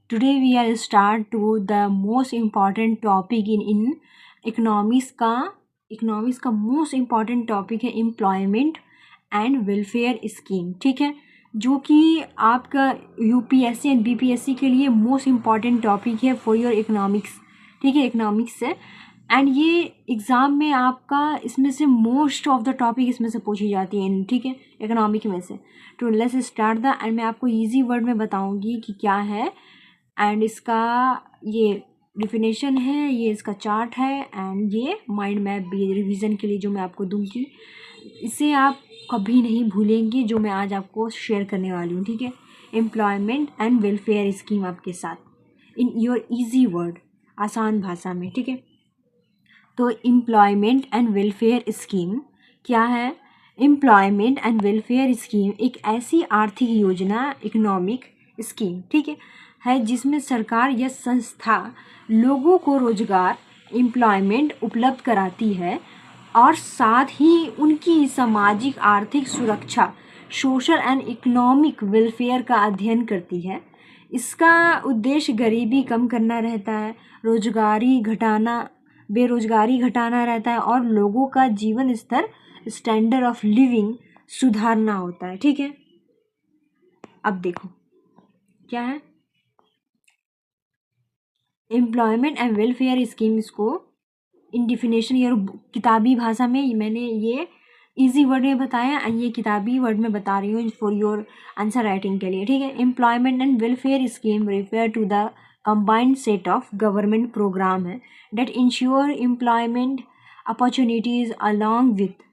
Today we are start to the most important topic in economics का most important topic है employment and welfare scheme. ठीक है, जो कि आपका यूपीएससी एंड बीपीएससी के लिए मोस्ट इम्पॉर्टेंट टॉपिक है फॉर योर इकोनॉमिक्स। ठीक है, इकोनॉमिक्स से एंड ये एग्ज़ाम में आपका इसमें से मोस्ट ऑफ द टॉपिक इसमें से पूछी जाती है। ठीक है, इकोनॉमिक में से। तो लेट्स स्टार्ट द एंड मैं आपको इजी वर्ड में बताऊंगी कि क्या है एंड इसका ये डिफिनेशन है, ये इसका चार्ट है एंड ये माइंड मैप भी रिवीजन के लिए जो मैं आपको दूंगी। इसे आप कभी नहीं भूलेंगे जो मैं आज आपको शेयर करने वाली हूँ। ठीक है, एम्प्लॉयमेंट एंड वेलफेयर स्कीम आपके साथ इन योर इजी वर्ड, आसान भाषा में। ठीक है, तो एम्प्लॉयमेंट एंड वेलफेयर स्कीम क्या है? एम्प्लॉयमेंट एंड वेलफेयर स्कीम एक ऐसी आर्थिक योजना, इकोनॉमिक स्कीम, ठीक है जिसमें सरकार या संस्था लोगों को रोजगार, एम्प्लॉयमेंट उपलब्ध कराती है और साथ ही उनकी सामाजिक आर्थिक सुरक्षा, सोशल एंड इकोनॉमिक वेलफेयर का अध्ययन करती है। इसका उद्देश्य गरीबी कम करना रहता है, बेरोजगारी घटाना रहता है और लोगों का जीवन स्तर, स्टैंडर्ड ऑफ लिविंग सुधारना होता है। ठीक है, अब देखो क्या है एम्प्लॉयमेंट एंड वेलफेयर स्कीम। इसको इन डिफिनेशन या किताबी भाषा में मैंने ये इजी वर्ड में बताया, ये किताबी वर्ड में बता रही हूँ फॉर योर आंसर राइटिंग के लिए। ठीक है, employment and welfare scheme refer to the combined set of government program है that ensure employment opportunities along with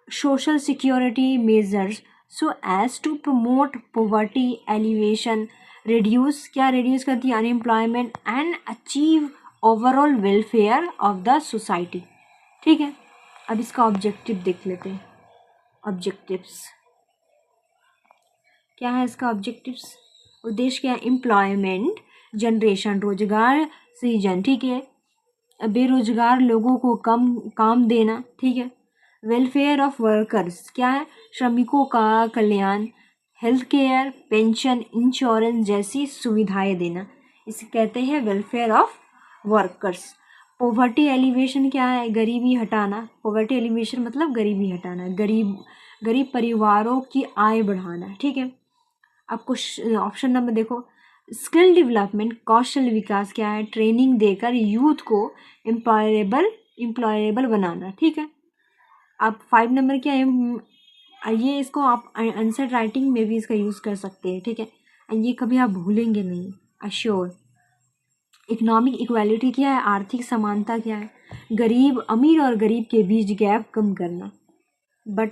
social security measures so as to promote poverty alleviation, reduce करती है unemployment and achieve overall welfare of the society। ठीक है, अब इसका objective देख लेते हैं। ऑब्जेक्टिव्स क्या है? इसका ऑब्जेक्टिव्स उद्देश्य क्या है? एम्प्लॉयमेंट जनरेशन, रोजगार सृजन। ठीक है, बेरोजगार लोगों को काम देना। ठीक है, वेलफेयर ऑफ वर्कर्स क्या है? श्रमिकों का कल्याण, हेल्थ केयर, पेंशन, इंश्योरेंस जैसी सुविधाएं देना, इसे कहते हैं welfare of workers. Poverty alleviation क्या है? गरीबी हटाना। पॉवर्टी एलिवेशन मतलब गरीबी हटाना, गरीब परिवारों की आय बढ़ाना। ठीक है, आपको ऑप्शन नंबर देखो, स्किल डेवलपमेंट, कौशल विकास क्या है? ट्रेनिंग देकर यूथ को एम्प्लॉयबल बनाना। ठीक है, अब 5 नंबर क्या है? ये इसको आप आंसर राइटिंग में भी इसका यूज़ कर सकते हैं। ठीक है, ये कभी आप भूलेंगे नहीं, अश्योर। इकोनॉमिक इक्वालिटी क्या है? आर्थिक समानता क्या है? अमीर और गरीब के बीच गैप कम करना। बट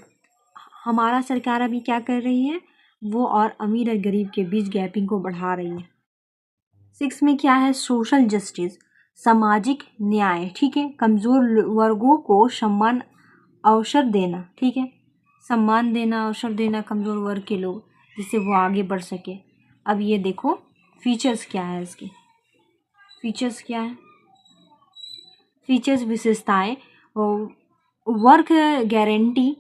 हमारा सरकार अभी क्या कर रही है? वो और अमीर और गरीब के बीच गैपिंग को बढ़ा रही है। 6 में क्या है? सोशल जस्टिस, सामाजिक न्याय। ठीक है, कमज़ोर वर्गों को सम्मान अवसर देना। ठीक है, सम्मान देना, अवसर देना कमज़ोर वर्ग के लोग, जिससे वो आगे बढ़ सके। अब ये देखो फीचर्स क्या है इसके। फीचर्स क्या है? फीचर्स विशेषताएं, वर्क गारंटी,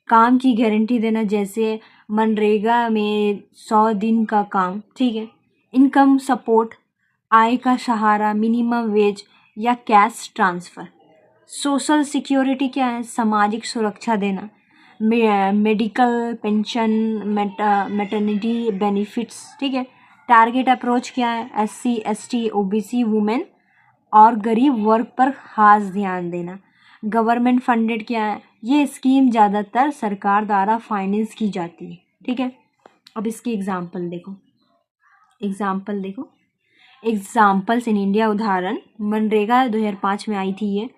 काम की गारंटी देना, जैसे मनरेगा में 100 दिन का काम। ठीक है, इनकम सपोर्ट, आय का सहारा, मिनिमम वेज या कैश ट्रांसफ़र। सोशल सिक्योरिटी क्या है? सामाजिक सुरक्षा देना, मेडिकल, पेंशन, मैटरनिटी बेनिफिट्स। ठीक है, टारगेट अप्रोच क्या है? SC ST OBC वुमेन और गरीब वर्ग पर खास ध्यान देना। गवर्नमेंट फंडेड क्या है? ये स्कीम ज़्यादातर सरकार द्वारा फाइनेंस की जाती है। ठीक है, अब इसकी एग्जाम्पल देखो। एग्जाम्पल्स इन इंडिया, उदाहरण मनरेगा 2005 में आई थी ये।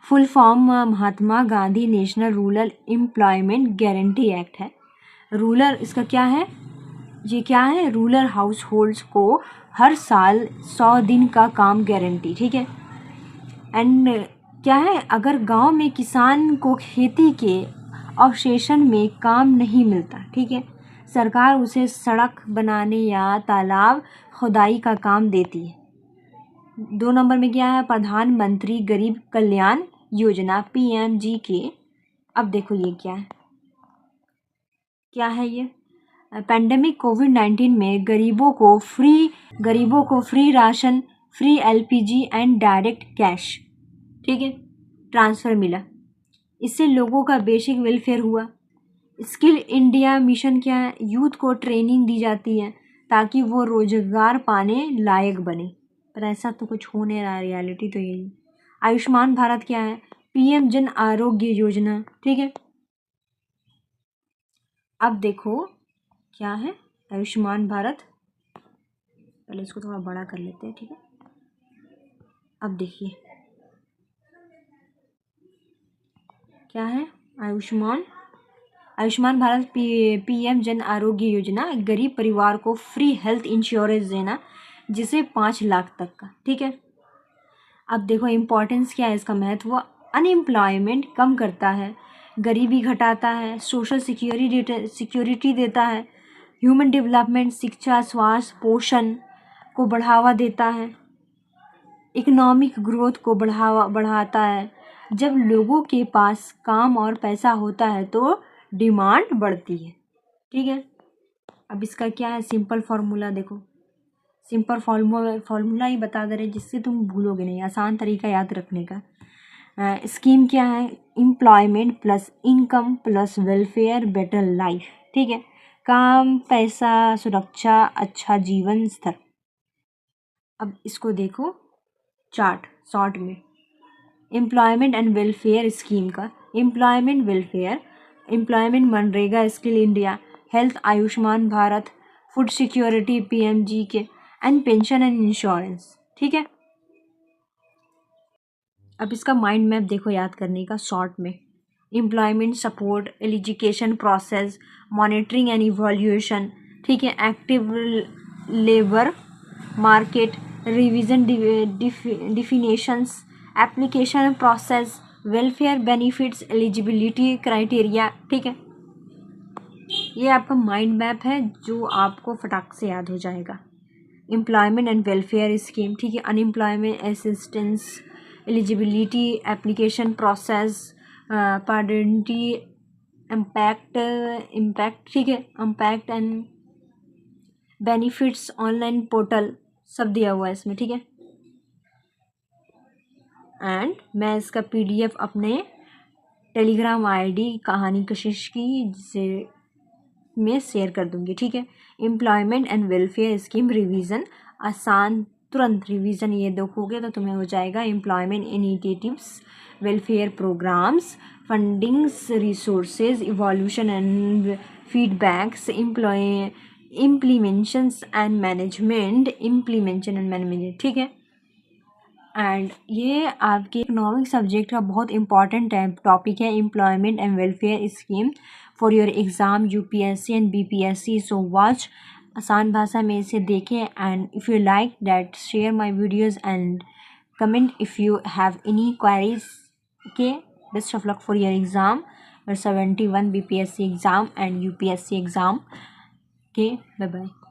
Full form Mahatma Gandhi national rural employment guarantee act है। रूरल इसका क्या है? ये क्या है? रूरल हाउस होल्ड्स को हर साल 100 दिन का काम गारंटी। ठीक है, एंड क्या है? अगर गांव में किसान को खेती के अवशेषण में काम नहीं मिलता, ठीक है, सरकार उसे सड़क बनाने या तालाब खुदाई का काम देती है। 2 नंबर में क्या है? प्रधानमंत्री गरीब कल्याण योजना, PMGK। अब देखो ये क्या है? ये पैंडेमिक कोविड-19 में गरीबों को free ration, free LPG and direct cash, ठीक है, ट्रांसफ़र मिला। इससे लोगों का बेसिक वेलफेयर हुआ। स्किल इंडिया मिशन क्या है? यूथ को ट्रेनिंग दी जाती है ताकि वो रोजगार पाने लायक बने, पर ऐसा तो कुछ हो नहीं रहा, रियलिटी तो यही। आयुष्मान भारत क्या है? पीएम जन आरोग्य योजना, ठीक है। अब देखो क्या है आयुष्मान भारत, पहले इसको थोड़ा बड़ा कर लेते हैं, ठीक है। अब देखिए क्या है आयुष्मान भारत पीएम जन आरोग्य योजना, गरीब परिवार को फ्री हेल्थ इंश्योरेंस देना, जिसे 5 लाख तक का, ठीक है। अब देखो इम्पोर्टेंस क्या है इसका, महत्व। अनएम्प्लॉयमेंट कम करता है, गरीबी घटाता है, सोशल सिक्योरिटी देता है, ह्यूमन डेवलपमेंट, शिक्षा, स्वास्थ्य, पोषण को बढ़ावा देता है, इकोनॉमिक ग्रोथ को बढ़ाता है। जब लोगों के पास काम और पैसा होता है तो डिमांड बढ़ती है, ठीक है। अब इसका क्या है सिंपल फार्मूला, देखो सिंपल फार्मूला ही बता दे रहे जिससे तुम भूलोगे नहीं, आसान तरीका याद रखने का। स्कीम क्या है? Employment plus income plus welfare better life, ठीक है। काम, पैसा, सुरक्षा, अच्छा जीवन स्तर। अब इसको देखो चार्ट शॉर्ट में। एम्प्लॉयमेंट एंड वेलफेयर स्कीम का, employment welfare, employment MNREGA, skill India, health Ayushman Bharat, food security PMG के, एंड पेंशन एंड इंश्योरेंस, ठीक है। अब इसका माइंड मैप देखो याद करने का शॉर्ट में। Employment support, education process, monitoring and evolution, ठीक है। Active labour market, revision definitions, application process, welfare benefits, eligibility criteria, ठीक है। ये आपका माइंड मैप है जो आपको फटाक से याद हो जाएगा। एम्प्लॉयमेंट एंड वेलफेयर स्कीम, ठीक है। Unemployment assistance, eligibility, application process, paternity, impact, ठीक है। Impact and benefits, online portal, सब दिया हुआ है इसमें, ठीक है। एंड मैं इसका पीडीएफ अपने टेलीग्राम आईडी कहानी कशिश की जिसे मैं शेयर कर दूंगी, ठीक है। Employment and welfare scheme revision, आसान तुरंत रिवीजन ये देखोगे तो तुम्हें हो जाएगा। Employment initiatives, welfare programs, fundings, resources, evolution and feedbacks, implementation and management, ठीक है। एंड ये आपके इकोनॉमिक सब्जेक्ट का बहुत इंपॉर्टेंट टॉपिक है, employment and welfare scheme for your exam UPSC and BPSC. So watch, आसान भाषा में इसे देखें। And if you like that share my videos and comment if you have any queries. Okay, best of luck for your exam, your 71 BPSC exam and UPSC exam. Okay, bye bye.